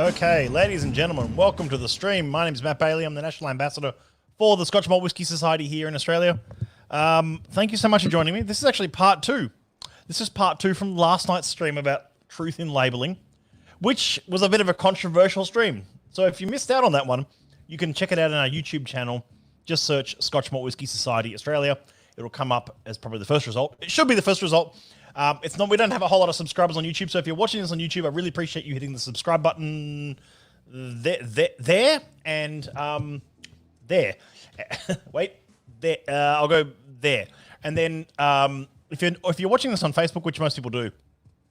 Okay, ladies and gentlemen, welcome to the stream. My name is Matt Bailey. I'm the National Ambassador for the Scotch Malt Whisky Society here in Australia. Thank you so much for joining me. This is actually part two. This is part two from last night's stream about truth in labelling, which was a bit of a controversial stream. So if you missed out on that one, you can check it out on our YouTube channel. Just search Scotch Malt Whisky Society Australia. It'll come up as probably the first result. It should be the first result. It's not. We don't have a whole lot of subscribers on YouTube, so if you're watching this on YouTube, I really appreciate you hitting the subscribe button there and there. Wait, there. I'll go there, and then if you're watching this on Facebook, which most people do,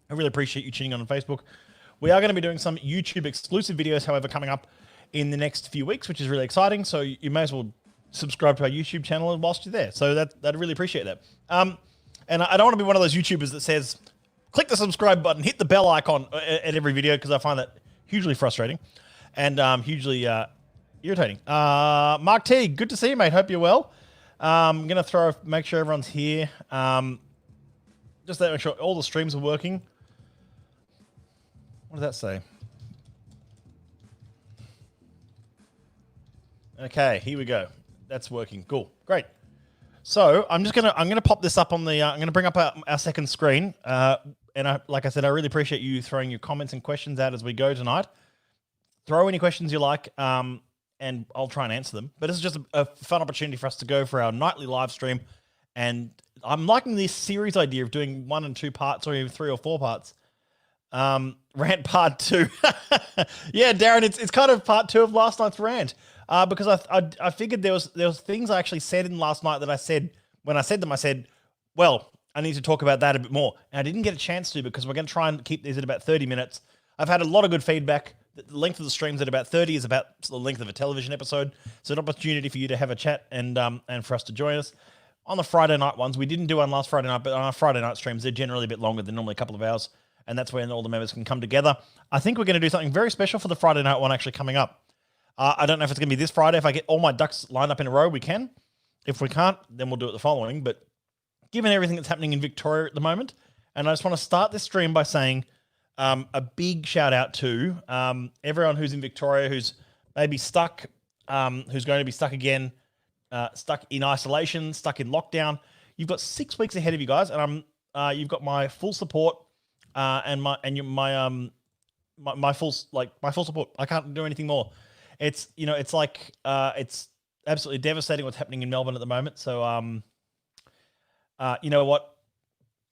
I really appreciate you tuning on Facebook. We are going to be doing some YouTube exclusive videos, however, coming up in the next few weeks, which is really exciting. So you may as well subscribe to our YouTube channel whilst you're there. So I'd really appreciate that. And I don't want to be one of those YouTubers that says, click the subscribe button, hit the bell icon at every video, because I find that hugely frustrating and hugely irritating. Mark T, good to see you, mate. Hope you're well. I'm going to make sure everyone's here. Just to make sure all the streams are working. What does that say? Okay, here we go. That's working. Cool. Great. So I'm gonna pop this up on the. I'm gonna bring up our second screen, and like I said, I really appreciate you throwing your comments and questions out as we go tonight. Throw any questions you like, and I'll try and answer them. But this is just a fun opportunity for us to go for our nightly live stream, and I'm liking this series idea of doing 1 and 2 parts, or even 3 or 4 parts. Rant part 2. Yeah, Darren, it's kind of part 2 of last night's rant. Because I figured there was things I actually said in last night that I said, when I said them, I said, well, I need to talk about that a bit more. And I didn't get a chance to, because we're going to try and keep these at about 30 minutes. I've had a lot of good feedback. The length of the streams at about 30 is about the length of a television episode. So an opportunity for you to have a chat and for us to join us. On the Friday night ones, we didn't do one last Friday night, but on our Friday night streams, they're generally a bit longer than normally a couple of hours. And that's when all the members can come together. I think we're going to do something very special for the Friday night one actually coming up. I don't know if it's going to be this Friday. If I get all my ducks lined up in a row, we can. If we can't, then we'll do it the following. But given everything that's happening in Victoria at the moment, and I just want to start this stream by saying a big shout out to everyone who's in Victoria, who's maybe stuck, who's going to be stuck again, stuck in isolation, stuck in lockdown. You've got 6 weeks ahead of you guys, and you've got my full support and my full support. I can't do anything more. It's it's absolutely devastating what's happening in Melbourne at the moment. So you know what?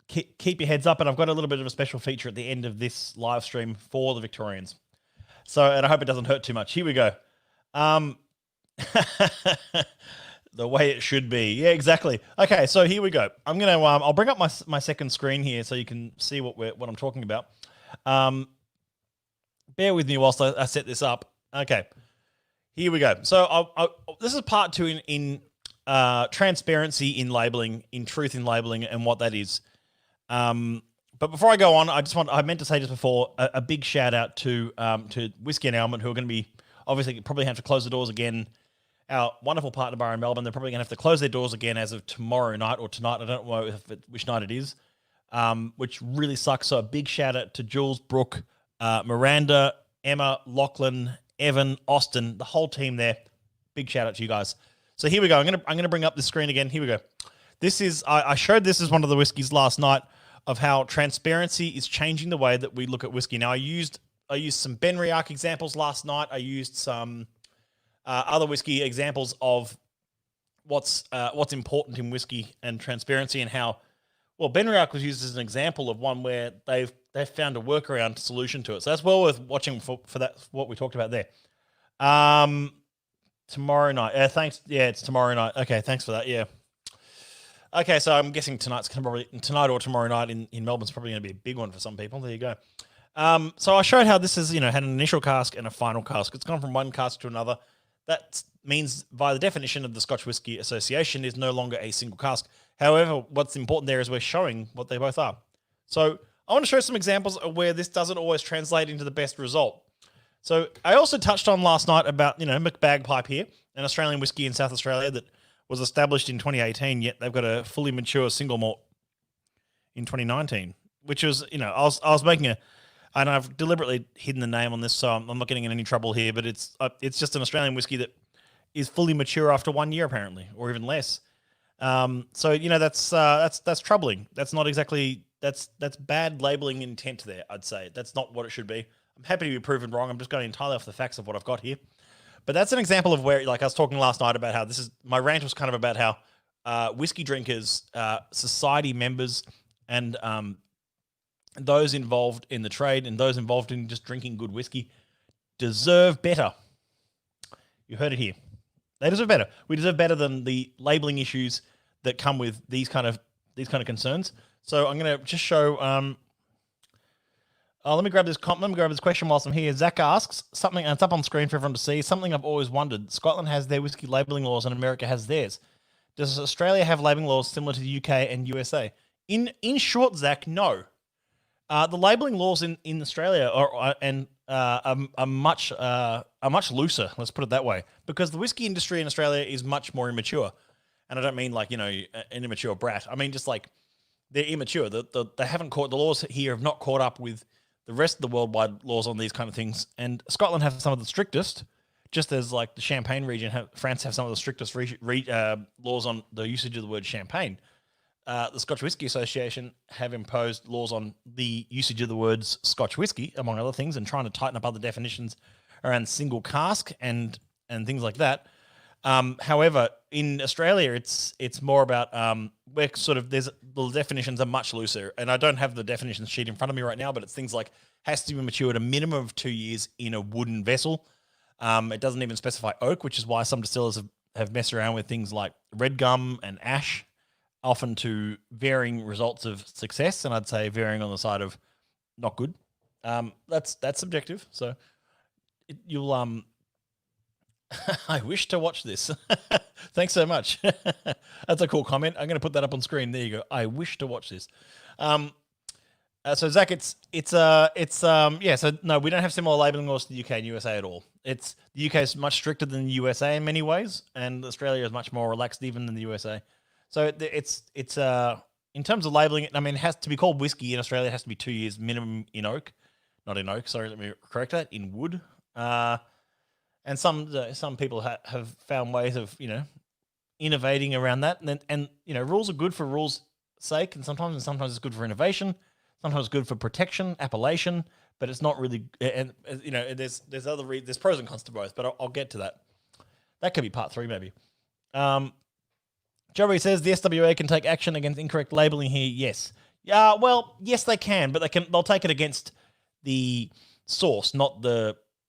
Keep your heads up, and I've got a little bit of a special feature at the end of this live stream for the Victorians. So, and I hope it doesn't hurt too much. Here we go. The way it should be. Yeah, exactly. Okay, so here we go. I'm gonna I'll bring up my second screen here so you can see what I'm talking about. Bear with me whilst I set this up. Okay. Here we go. So this is part 2 in transparency in labeling, in truth in labeling, and what that is. But before I go on, I meant to say just before a big shout out to Whiskey and Almond, who are going to be obviously probably have to close the doors again. Our wonderful partner bar in Melbourne, they're probably going to have to close their doors again as of tomorrow night or tonight. I don't know which night it is, which really sucks. So a big shout out to Jules, Brooke, Miranda, Emma, Lachlan, Evan, Austin, the whole team there. Big shout out to you guys. So here we go. I'm gonna bring up the screen again. Here we go. This is I showed this as one of the whiskeys last night of how transparency is changing the way that we look at whiskey. Now I used some Benriach examples last night. I used some other whiskey examples of what's important in whiskey and transparency, and how Benriach was used as an example of one where they've found a workaround solution to it. So that's well worth watching for that, what we talked about there. Tomorrow night. Thanks. Yeah, it's tomorrow night. Okay, thanks for that. Yeah. Okay, so I'm guessing tonight or tomorrow night in Melbourne's probably going to be a big one for some people. There you go. So I showed how this has, had an initial cask and a final cask. It's gone from one cask to another. That means, by the definition of the Scotch Whisky Association, is no longer a single cask. However, what's important there is we're showing what they both are. So I want to show some examples of where this doesn't always translate into the best result. So I also touched on last night about, McBagpipe here, an Australian whiskey in South Australia that was established in 2018, yet they've got a fully mature single malt in 2019, which was, I was making and I've deliberately hidden the name on this, so I'm not getting in any trouble here. But it's just an Australian whiskey that is fully mature after 1 year, apparently, or even less. So that's troubling. That's not exactly that's bad labeling intent there. I'd say that's not what it should be. I'm happy to be proven wrong. I'm just going entirely off the facts of what I've got here. But that's an example of where, like I was talking last night about how my rant was kind of about how whiskey drinkers, society members, and those involved in the trade and those involved in just drinking good whiskey deserve better. You heard it here. They deserve better. We deserve better than the labeling issues that come with these kind of concerns. So I'm going to just show. Let me grab this question whilst I'm here. Zach asks something, and it's up on screen for everyone to see. Something I've always wondered: Scotland has their whiskey labeling laws, and America has theirs. Does Australia have labeling laws similar to the UK and USA? In short, Zach, no. The labeling laws in Australia are much looser. Let's put it that way, because the whiskey industry in Australia is much more immature, and I don't mean like an immature brat. I mean just like they're immature. They haven't the laws here have not caught up with the rest of the worldwide laws on these kind of things. And Scotland have some of the strictest, just as like the Champagne region, France have some of the strictest laws on the usage of the word champagne. The Scotch Whisky Association have imposed laws on the usage of the words Scotch whisky, among other things, and trying to tighten up other definitions around single cask and things like that. However, in Australia, it's more about we're sort of the definitions are much looser, and I don't have the definitions sheet in front of me right now, but it's things like has to be matured a minimum of 2 years in a wooden vessel. It doesn't even specify oak, which is why some distillers have messed around with things like red gum and ash, often to varying results of success, and I'd say varying on the side of not good. That's subjective. So you'll I wish to watch this. Thanks so much. That's a cool comment. I'm going to put that up on screen. There you go. I wish to watch this. So Zach, So no, we don't have similar labeling laws to the UK and USA at all. The UK is much stricter than the USA in many ways, and Australia is much more relaxed even than the USA. So it's in terms of labeling it. I mean, it has to be called whiskey in Australia. It has to be 2 years minimum in oak, not in oak. Sorry, let me correct that. In wood. And some people have found ways of innovating around that, and rules are good for rules' sake, and sometimes it's good for innovation, sometimes it's good for protection, appellation, but it's not really. And there's there's pros and cons to both, but I'll get to that. That could be part 3 maybe. Joey says the SWA can take action against incorrect labeling here. Yes, well, yes they can, but they'll take it against the source, not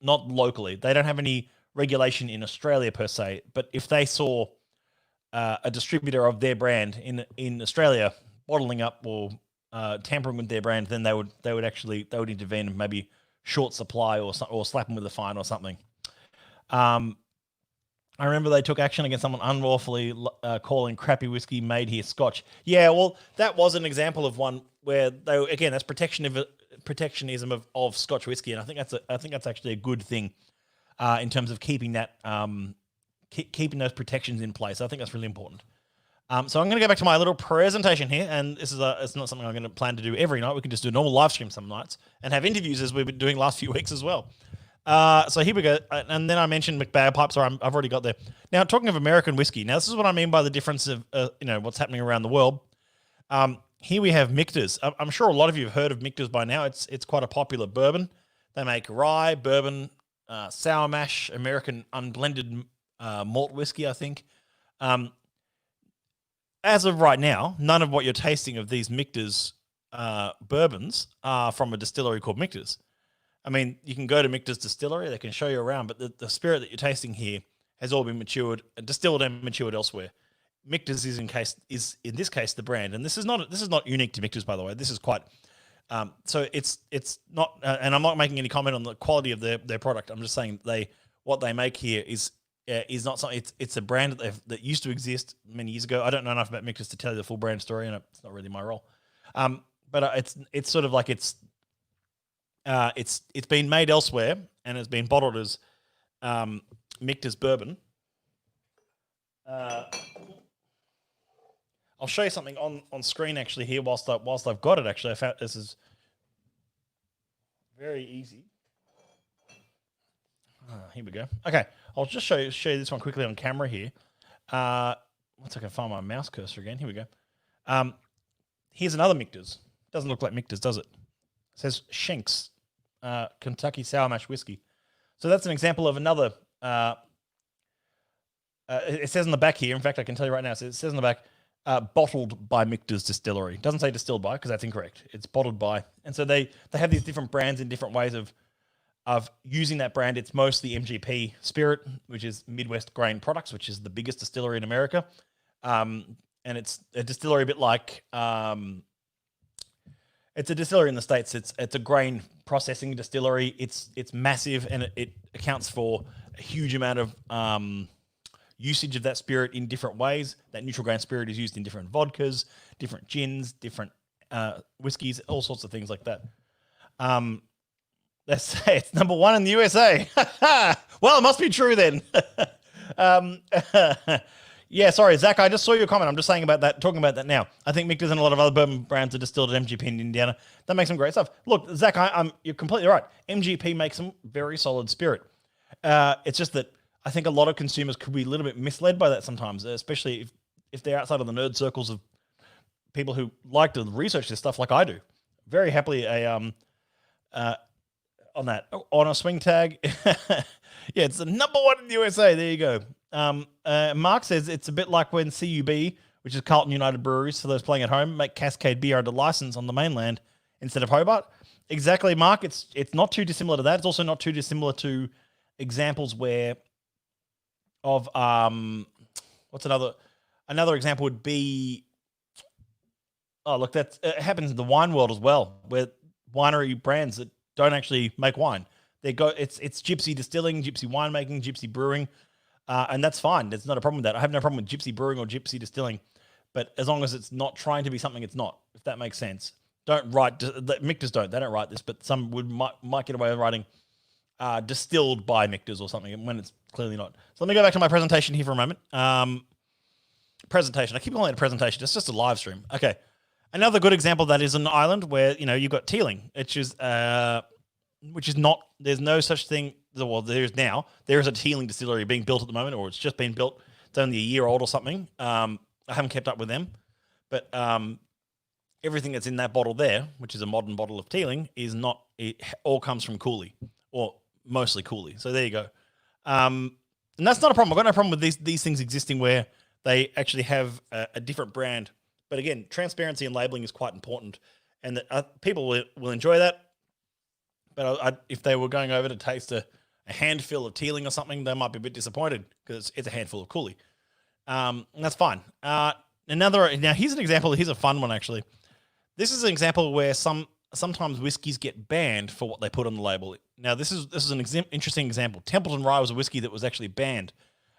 locally. They don't have any regulation in Australia per se, but if they saw a distributor of their brand in Australia bottling up or tampering with their brand, then they would intervene and maybe short supply or slap them with a fine or something. I remember they took action against someone unlawfully calling crappy whiskey made here Scotch. Yeah, well, that was an example of one where that's protectionism of Scotch whiskey, and I think that's actually a good thing in terms of keeping that keeping those protections in place. I think that's really important. So I'm going to go back to my little presentation here, and it's not something I'm going to plan to do every night. We can just do a normal live stream some nights and have interviews as we've been doing last few weeks as well. So here we go, and then I mentioned McBagpipes, or I've already got there. Now, talking of American whiskey, now this is what I mean by the difference of what's happening around the world. Here we have Michter's. I'm sure a lot of you have heard of Michter's by now. It's quite a popular bourbon. They make rye, bourbon, sour mash, American unblended malt whiskey, I think. As of right now, none of what you're tasting of these Michter's bourbons are from a distillery called Michter's. I mean, you can go to Michter's distillery; they can show you around, but the spirit that you're tasting here has all been distilled and matured elsewhere. Michter's is in this case the brand, and this is not unique to Michter's, by the way. This is quite so it's not, and I'm not making any comment on the quality of their product. I'm just saying what they make here is not something. It's a brand that used to exist many years ago. I don't know enough about Michter's to tell you the full brand story, and it's not really my role. But it's sort of like it's been made elsewhere and has been bottled as Michter's bourbon. I'll show you something on screen actually here whilst I've got it. Actually, I found this is Very easy. Here we go. Okay, I'll just show you this one quickly on camera here. Once I can find my mouse cursor again. Here we go. Here's another Michter's. Doesn't look like Michter's, does it? It says Shanks, Kentucky Sour Mash Whiskey. So that's an example of another. It says on the back here. In fact, I can tell you right now. It says on the back, bottled by Michter's Distillery. It doesn't say distilled by because that's incorrect. It's bottled by, and so they have these different brands and different ways of using that brand. It's mostly MGP Spirit, which is Midwest Grain Products, which is the biggest distillery in America. And it's a distillery a bit like it's a distillery in the States. It's a grain processing distillery. It's massive, and it accounts for a huge amount of usage of that spirit in different ways. That neutral grain spirit is used in different vodkas, different gins, different whiskeys, all sorts of things like that. Let's say it's number 1 in the USA. Well, it must be true then. Yeah, sorry, Zach, I just saw your comment. I'm just saying about that, talking about that now. I think Michter's and a lot of other bourbon brands are distilled at MGP in Indiana. That makes some great stuff. Look, Zach, you're completely right. MGP makes some very solid spirit. It's just that I think a lot of consumers could be a little bit misled by that sometimes, especially if they're outside of the nerd circles of people who like to research this stuff like I do. Very happily on a swing tag. Yeah, it's the number 1 in the USA. There you go. Mark says it's a bit like when CUB, which is Carlton United Breweries, for those playing at home, make Cascade beer under license on the mainland instead of Hobart. Exactly, Mark. It's not too dissimilar to that. It's also not too dissimilar to examples what's another example would be, oh look, it happens in the wine world as well, where winery brands that don't actually make wine, it's gypsy distilling, gypsy winemaking, gypsy brewing. And that's fine. There's not a problem with that. I have no problem with gypsy brewing or gypsy distilling, but as long as it's not trying to be something it's not, if that makes sense. Don't write, Michter's don't write this, but some might get away with writing distilled by Michter's or something when it's clearly not. So let me go back to my presentation here for a moment. Presentation. I keep calling it a presentation. It's just a live stream. Okay. Another good example of that is an island where, you've got Teeling, which is not, there's no such thing. Well, there is now. There is a Teeling distillery being built at the moment, or it's just been built. It's only a year old or something. I haven't kept up with them, but everything that's in that bottle there, which is a modern bottle of Teeling, is not. It all comes from Cooley, or mostly Cooley. So there you go. And that's not a problem. I've got no problem with these things existing where they actually have a different brand. But again, transparency and labeling is quite important, and that people will enjoy that. But if they were going over to taste a handful of Teeling or something, they might be a bit disappointed because it's a handful of Cooley. And that's fine. Now here's an example. Here's a fun one, actually. This is an example where sometimes whiskeys get banned for what they put on the label. Now, this is an interesting example. Templeton Rye was a whiskey that was actually banned.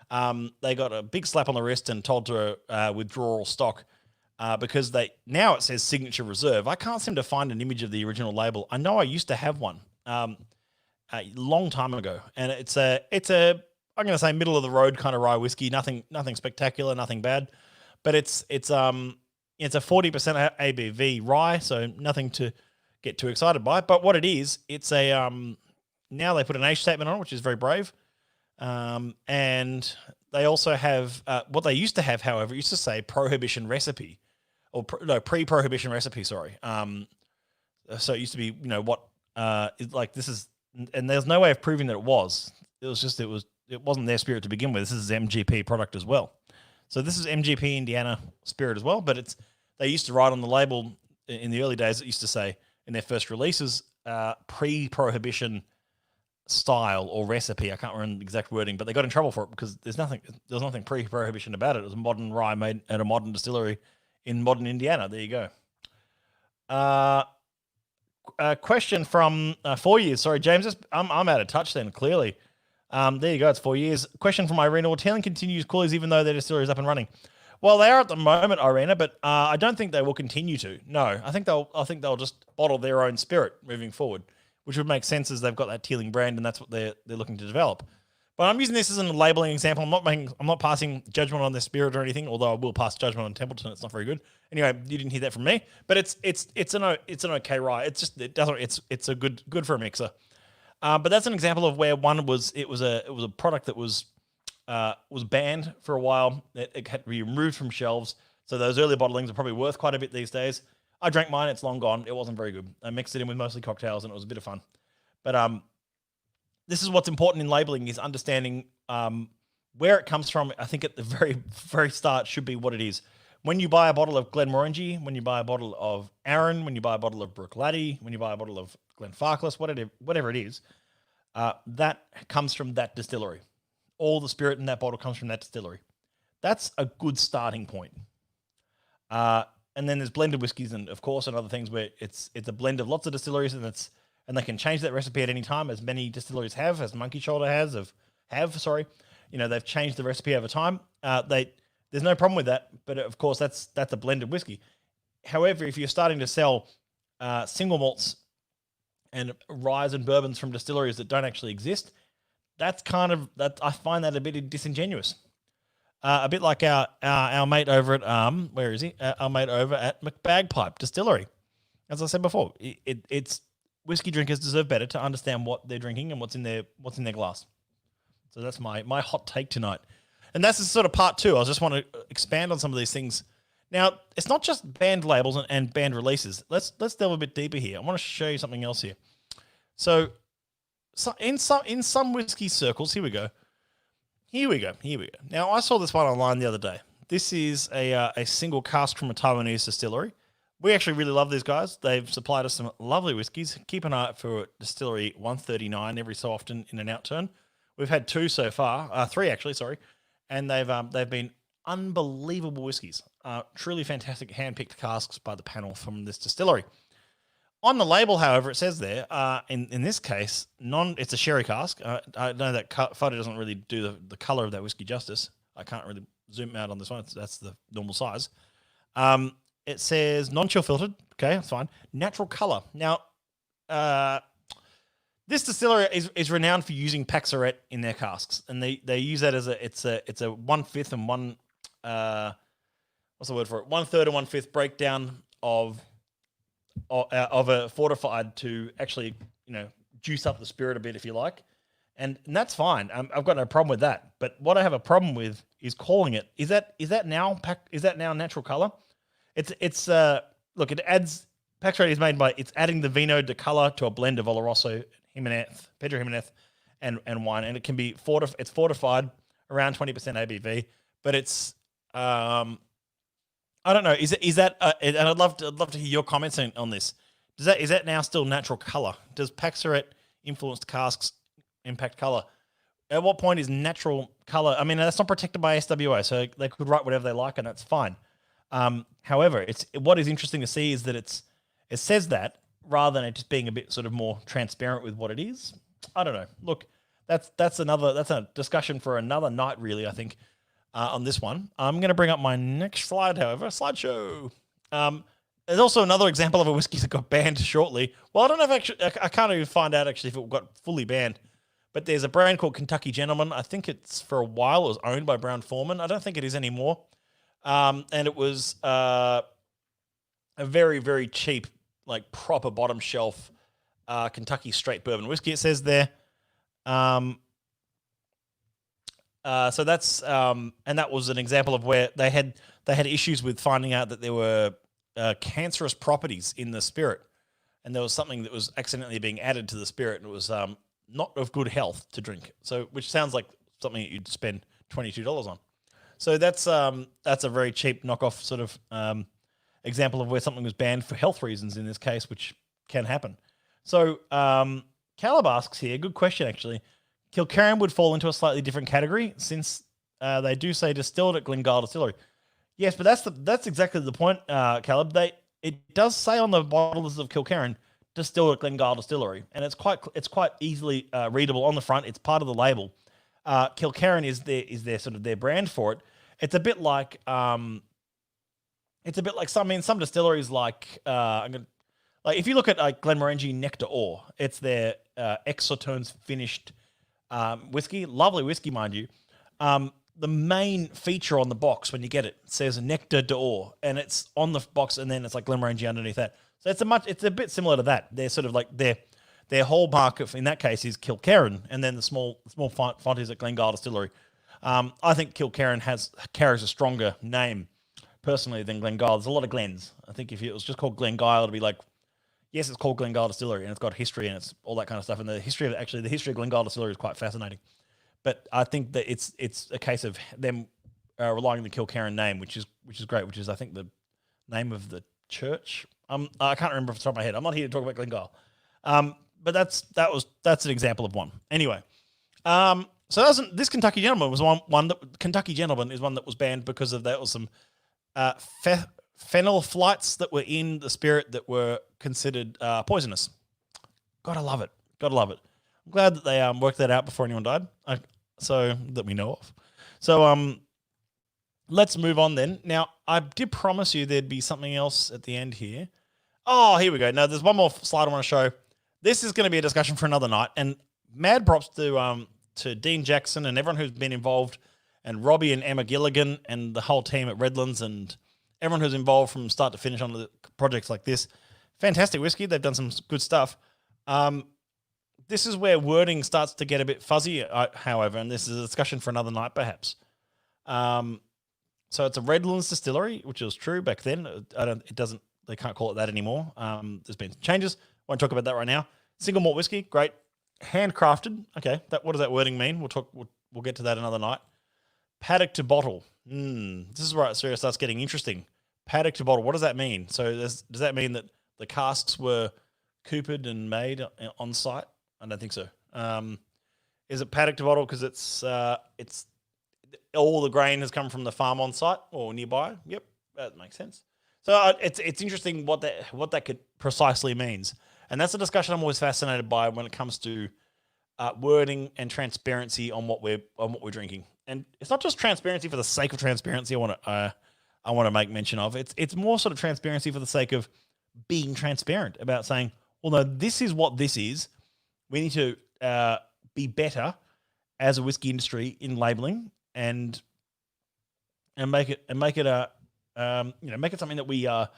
They got a big slap on the wrist and told to withdraw all stock because now it says Signature Reserve. I can't seem to find an image of the original label. I know I used to have one a long time ago, and it's a I'm going to say middle of the road kind of rye whiskey. Nothing spectacular, nothing bad, but it's a 40% ABV rye, so nothing to get too excited by. But what it is, it's a now they put an age statement on it, which is very brave. And they also have what they used to have, however, used to say prohibition recipe, or pre-prohibition recipe. Sorry. So it used to be, like this is, and there's no way of proving that it was. It was just it wasn't their spirit to begin with. This is MGP product as well. So this is MGP Indiana spirit as well, but they used to write on the label in the early days. It used to say in their first releases, pre-prohibition style or recipe. I can't remember the exact wording, but they got in trouble for it because there's nothing pre-prohibition about it. It was a modern rye made at a modern distillery in modern Indiana. There you go. A question from 4 years. Sorry, James, I'm out of touch then, clearly. There you go. It's 4 years. Question from Irina. Will Teeling continues Coolies even though their distillery is up and running? Well, they are at the moment, Irina, but I don't think they will continue to. No, I think they'll just bottle their own spirit moving forward, which would make sense as they've got that Teeling brand and that's what they're looking to develop. But I'm using this as a labeling example. I'm not passing judgment on their spirit or anything. Although I will pass judgment on Templeton. It's not very good. Anyway, you didn't hear that from me. But it's an okay rye. It's just it's a good for a mixer. But that's an example of where one was it was a product that was banned for a while. It had to be removed from shelves. So those early bottlings are probably worth quite a bit these days. I drank mine. It's long gone. It wasn't very good. I mixed it in with mostly cocktails, and it was a bit of fun. But this is what's important in labeling is understanding where it comes from. I think at the very start should be what it is. When you buy a bottle of Glenmorangie, when you buy a bottle of Arran, when you buy a bottle of Bruichladdich, when you buy a bottle of Glenfarclas, whatever it is, that comes from that distillery. All the spirit in that bottle comes from that distillery. That's a good starting point. And then there's blended whiskies and, of course, and other things where it's a blend of lots of distilleries, and they can change that recipe at any time, as many distilleries have, as Monkey Shoulder have. They've changed the recipe over time. There's no problem with that, but of course that's a blended whiskey. However, if you're starting to sell single malts and ryes and bourbons from distilleries that don't actually exist, that's I find that a bit disingenuous. A bit like our mate over at where is he? Our mate over at McBagpipe Distillery. As I said before, it's whiskey drinkers deserve better to understand what they're drinking and what's in their glass. So that's my hot take tonight. And that's sort of part two. I just want to expand on some of these things. Now, it's not just banned labels and banned releases. Let's delve a bit deeper here. I want to show you something else here. So in some whiskey circles, here we go. Now, I saw this one online the other day. This is a single cask from a Taiwanese distillery. We actually really love these guys. They've supplied us some lovely whiskeys. Keep an eye out for Distillery 139 every so often in an outturn. We've had three actually, sorry. And they've been unbelievable whiskies. Truly fantastic hand-picked casks by the panel from this distillery. On the label, however, it says there, in this case, it's a sherry cask. I know that photo doesn't really do the colour of that whiskey justice. I can't really zoom out on this one. That's the normal size. It says non-chill filtered. Okay, that's fine. Natural colour. Now, this distillery is renowned for using Paxaret in their casks, and they use that as it's a 1/5 and one what's the word for it? 1/3 and 1/5 breakdown of a fortified to actually juice up the spirit a bit if you like, and that's fine. I've got no problem with that. But what I have a problem with is calling it. Is that now natural color? It's look, it adds Paxaret is made by it's adding the Vino de Color to a blend of Oloroso, Pedro Jimenez, and wine, and it can be it's fortified around 20% ABV, but it's I don't know. Is that and I'd love to hear your comments on this. Is that now still natural color? Does Paxaret influenced casks impact color? At what point is natural color? I mean, that's not protected by SWA, so they could write whatever they like, and that's fine. However, what is interesting to see is that it says that rather than it just being a bit sort of more transparent with what it is. I don't know. Look, that's a discussion for another night, really. I think on this one, I'm going to bring up my next slide. However, slideshow. There's also another example of a whiskey that got banned shortly. Well, I don't know if actually I can't even find out actually if it got fully banned. But there's a brand called Kentucky Gentleman. I think it's for a while it was owned by Brown-Forman. I don't think it is anymore. And it was a very, very cheap, like proper bottom shelf Kentucky straight bourbon whiskey. It says there. So that's and that was an example of where they had issues with finding out that there were cancerous properties in the spirit, and there was something that was accidentally being added to the spirit, and it was not of good health to drink. So, which sounds like something that you'd spend $22 on. So that's a very cheap knockoff sort of example of where something was banned for health reasons in this case, which can happen. So Caleb asks here, good question actually. Kilkerran would fall into a slightly different category since they do say distilled at Glengyle Distillery. Yes, but that's exactly the point, Caleb. It does say on the bottles of Kilkerran distilled at Glengyle Distillery, and it's quite easily readable on the front. It's part of the label. Kilkerran is their sort of their brand for it. It's a bit like some distilleries like if you look at like Glenmorangie Nectar Ore, it's their Exotones finished whiskey, lovely whiskey, mind you. The main feature on the box when you get it says Nectar d'Or, and it's on the box, and then it's like Glenmorangie underneath that. So it's a bit similar to that. They're sort of like their hallmark in that case is Kilkerran, and then the small font is at Glengyle Distillery. I think Kilkerran carries a stronger name personally than Glengyle. There's a lot of Glens. I think if it was just called Glengyle, it'd be like, yes, it's called Glengyle Distillery, and it's got history and it's all that kind of stuff. And the history of Glengyle Distillery is quite fascinating. But I think that it's a case of them relying on the Kilkerran name, which is great, which is I think the name of the church. I can't remember off the top of my head. I'm not here to talk about Glengyle. But that's an example of one. Anyway, so this Kentucky Gentleman was one that Kentucky Gentleman is one that was banned because of that was some phenyl flights that were in the spirit that were considered poisonous. Gotta love it. I'm glad that they worked that out before anyone died, so that we know of. So let's move on then. Now, I did promise you there'd be something else at the end here. Oh, here we go. Now, there's one more slide I want to show. This is going to be a discussion for another night, and mad props to Dean Jackson and everyone who's been involved, and Robbie and Emma Gilligan and the whole team at Redlands and everyone who's involved from start to finish on the projects like this. Fantastic whiskey. They've done some good stuff. This is where wording starts to get a bit fuzzy, however, and this is a discussion for another night, perhaps. So it's a Redlands distillery, which was true back then. They can't call it that anymore. There's been changes. Won't talk about that right now. Single malt whiskey, great. Handcrafted. Okay, what does that wording mean? We'll get to that another night. Paddock to bottle. This is where it starts getting interesting. Paddock to bottle. What does that mean? So does that mean that the casks were coopered and made on site? I don't think so. Is it paddock to bottle because it's all the grain has come from the farm on site or nearby? Yep, that makes sense. So it's interesting what that could precisely means, and that's a discussion I'm always fascinated by when it comes to wording and transparency on what we're drinking. And it's not just transparency for the sake of transparency. I want to make mention of it's more sort of transparency for the sake of being transparent about saying, well, no, this is what this is. We need to be better as a whiskey industry in labeling and make it make it something that we are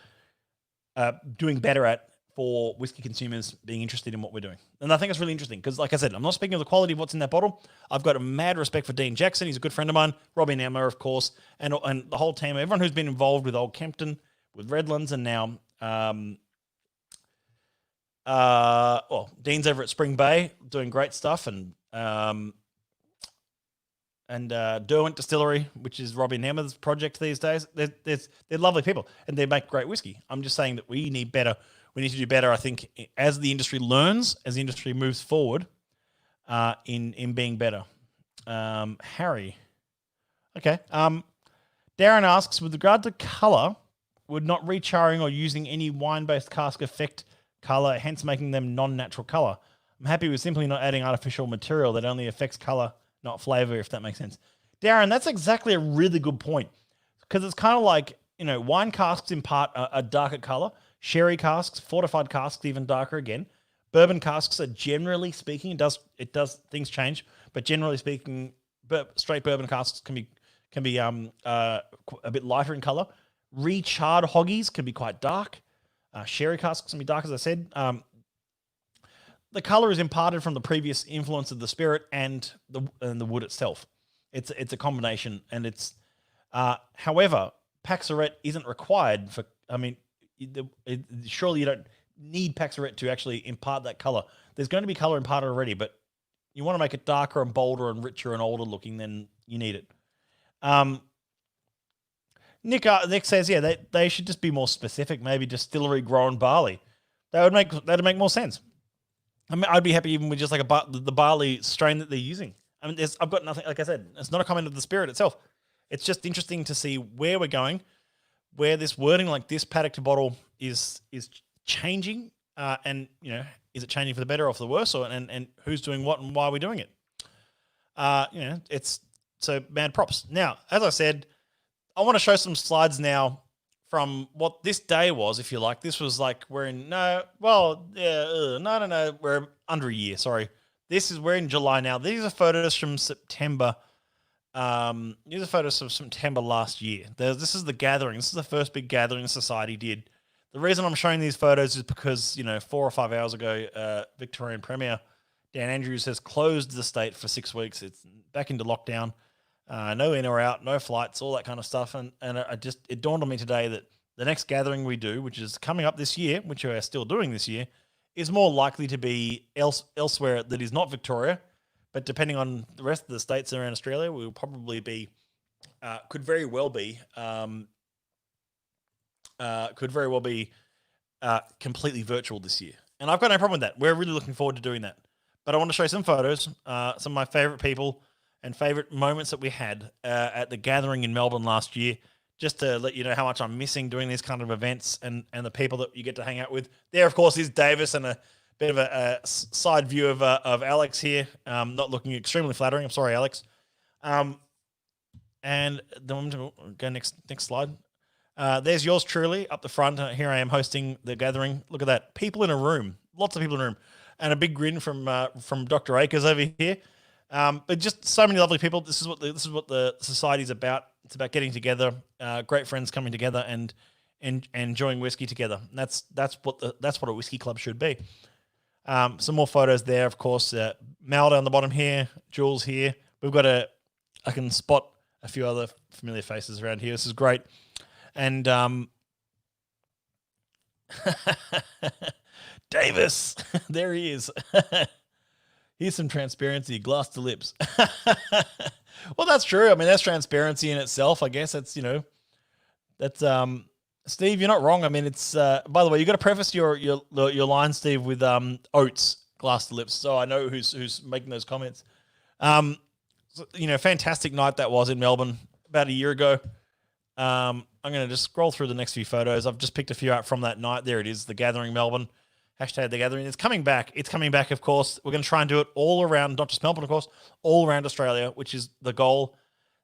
doing better at for whiskey consumers being interested in what we're doing. And I think it's really interesting because, like I said, I'm not speaking of the quality of what's in that bottle. I've got a mad respect for Dean Jackson. He's a good friend of mine. Robbie and Emma, of course, and the whole team, everyone who's been involved with Old Kempton, with Redlands, and now Dean's over at Spring Bay doing great stuff, and Derwent Distillery, which is Robbie and Emma's project these days. They're lovely people, and they make great whiskey. I'm just saying that we need better. We need to do better, I think, as the industry learns, as the industry moves forward, in being better. Harry. Okay. Darren asks, with regard to colour, would not recharring or using any wine-based cask affect colour, hence making them non-natural colour? I'm happy with simply not adding artificial material that only affects colour, not flavour, if that makes sense. Darren, that's exactly a really good point, because it's kind of like, wine casks impart a darker colour, sherry casks, fortified casks even darker again. Bourbon casks are generally speaking, it does things change, but generally speaking, straight bourbon casks can be a bit lighter in colour. Recharred hoggies can be quite dark. Sherry casks can be dark, as I said. The colour is imparted from the previous influence of the spirit and the wood itself. It's a combination, and it's however, Paxaret isn't required for. I mean, surely you don't need Paxaret to actually impart that colour. There's going to be colour imparted already, but you want to make it darker and bolder and richer and older looking, then you need it. Nick says, yeah, they should just be more specific. Maybe distillery grown barley. That'd make more sense. I mean, I'd be happy even with just like the barley strain that they're using. I mean, I've got nothing. Like I said, it's not a comment of the spirit itself. It's just interesting to see where we're going, where this wording like this paddock to bottle is changing, and is it changing for the better or for the worse, and who's doing what and why are we doing it? It's so mad props. Now, as I said, I want to show some slides now from what this day was, if you like. This was like we're under a year. Sorry, we're in July now. These are photos from September. These are photos from September last year. This is the gathering. This is the first big gathering the society did. The reason I'm showing these photos is because, 4 or 5 hours ago, Victorian Premier Dan Andrews has closed the state for 6 weeks. It's back into lockdown. No in or out, no flights, all that kind of stuff. And it dawned on me today that the next gathering we do, which is coming up this year, which we are still doing this year, is more likely to be elsewhere that is not Victoria. But depending on the rest of the states around Australia, we will probably be, could very well be completely virtual this year. And I've got no problem with that. We're really looking forward to doing that. But I want to show you some photos, some of my favorite people and favorite moments that we had at the gathering in Melbourne last year, just to let you know how much I'm missing doing these kind of events and the people that you get to hang out with. There, of course, is Davis, and a bit of a side view of Alex here, not looking extremely flattering. I'm sorry, Alex. And then I'm going to go next slide. There's yours truly up the front. Here I am hosting the gathering. Look at that. People in a room. Lots of people in a room. And a big grin from Dr. Akers over here. But just so many lovely people. This is what the society's about. It's about getting together, great friends coming together and enjoying whiskey together. And that's what a whiskey club should be. Some more photos there, of course. Mal down the bottom here, Jules here. I can spot a few other familiar faces around here. This is great. And Davis, there he is. Here's some transparency, glass to lips. Well, that's true. I mean, that's transparency in itself. I guess that's Steve, you're not wrong. I mean, it's by the way, you got to preface your line, Steve, with oats, glass to lips. So I know who's making those comments. Fantastic night that was in Melbourne about a year ago. I'm going to just scroll through the next few photos. I've just picked a few out from that night. There it is, the gathering Melbourne. Hashtag the gathering. It's coming back. It's coming back, of course. We're going to try and do it all around, not just Melbourne, of course, all around Australia, which is the goal.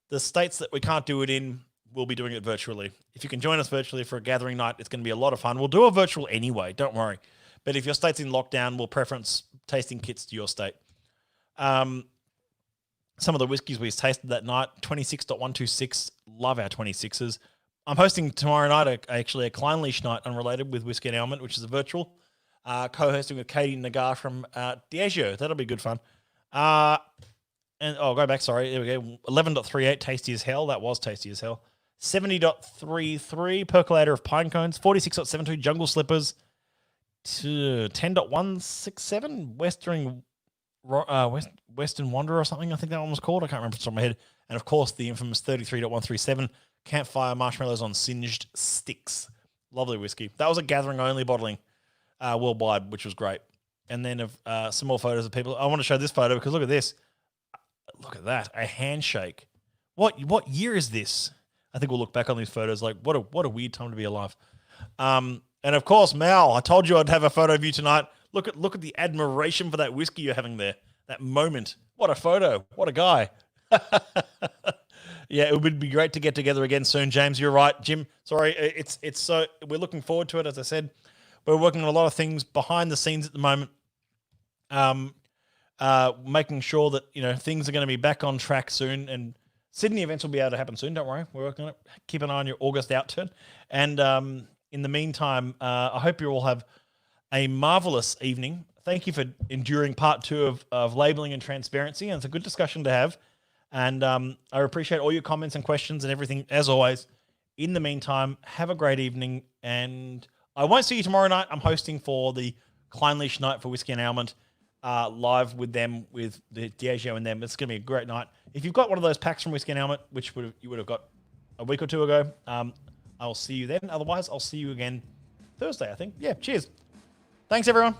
The states that we can't do it in, we'll be doing it virtually. If you can join us virtually for a gathering night, it's going to be a lot of fun. We'll do a virtual anyway, don't worry. But if your state's in lockdown, we'll preference tasting kits to your state. Some of the whiskies we tasted that night, 26.126, love our 26s. I'm hosting tomorrow night actually a Kleinleash night unrelated with Whiskey and Ailment, which is a virtual. Co-hosting with Katie Nagar from Diageo. That'll be good fun. Go back, sorry. There we go. 11.38, tasty as hell. That was tasty as hell. 70.33, percolator of pine cones. 46.72, jungle slippers. 10.167, Western Wanderer or something. I think that one was called. I can't remember off the top of my head. And of course, the infamous 33.137, campfire marshmallows on singed sticks. Lovely whiskey. That was a gathering only bottling. Worldwide, which was great. And then some more photos of people. I want to show this photo because look at this. Look at that. A handshake. What year is this? I think we'll look back on these photos like what a weird time to be alive. And of course, Mal, I told you I'd have a photo of you tonight. Look at the admiration for that whiskey you're having there. That moment. What a photo. What a guy. Yeah, it would be great to get together again soon, James. You're right. Jim, sorry. It's so we're looking forward to it, as I said. We're working on a lot of things behind the scenes at the moment, making sure that things are going to be back on track soon, and Sydney events will be able to happen soon. Don't worry, we're working on it. Keep an eye on your August outturn, and in the meantime, I hope you all have a marvelous evening. Thank you for enduring part 2 of labeling and transparency, and it's a good discussion to have. And I appreciate all your comments and questions and everything as always. In the meantime, have a great evening, and I won't see you tomorrow night. I'm hosting for the Kleinleash night for Whiskey and Ailment, live with them, with the Diageo and them. It's going to be a great night. If you've got one of those packs from Whiskey and Ailment, which you would have got a week or two ago, I'll see you then. Otherwise, I'll see you again Thursday, I think. Yeah, cheers. Thanks, everyone.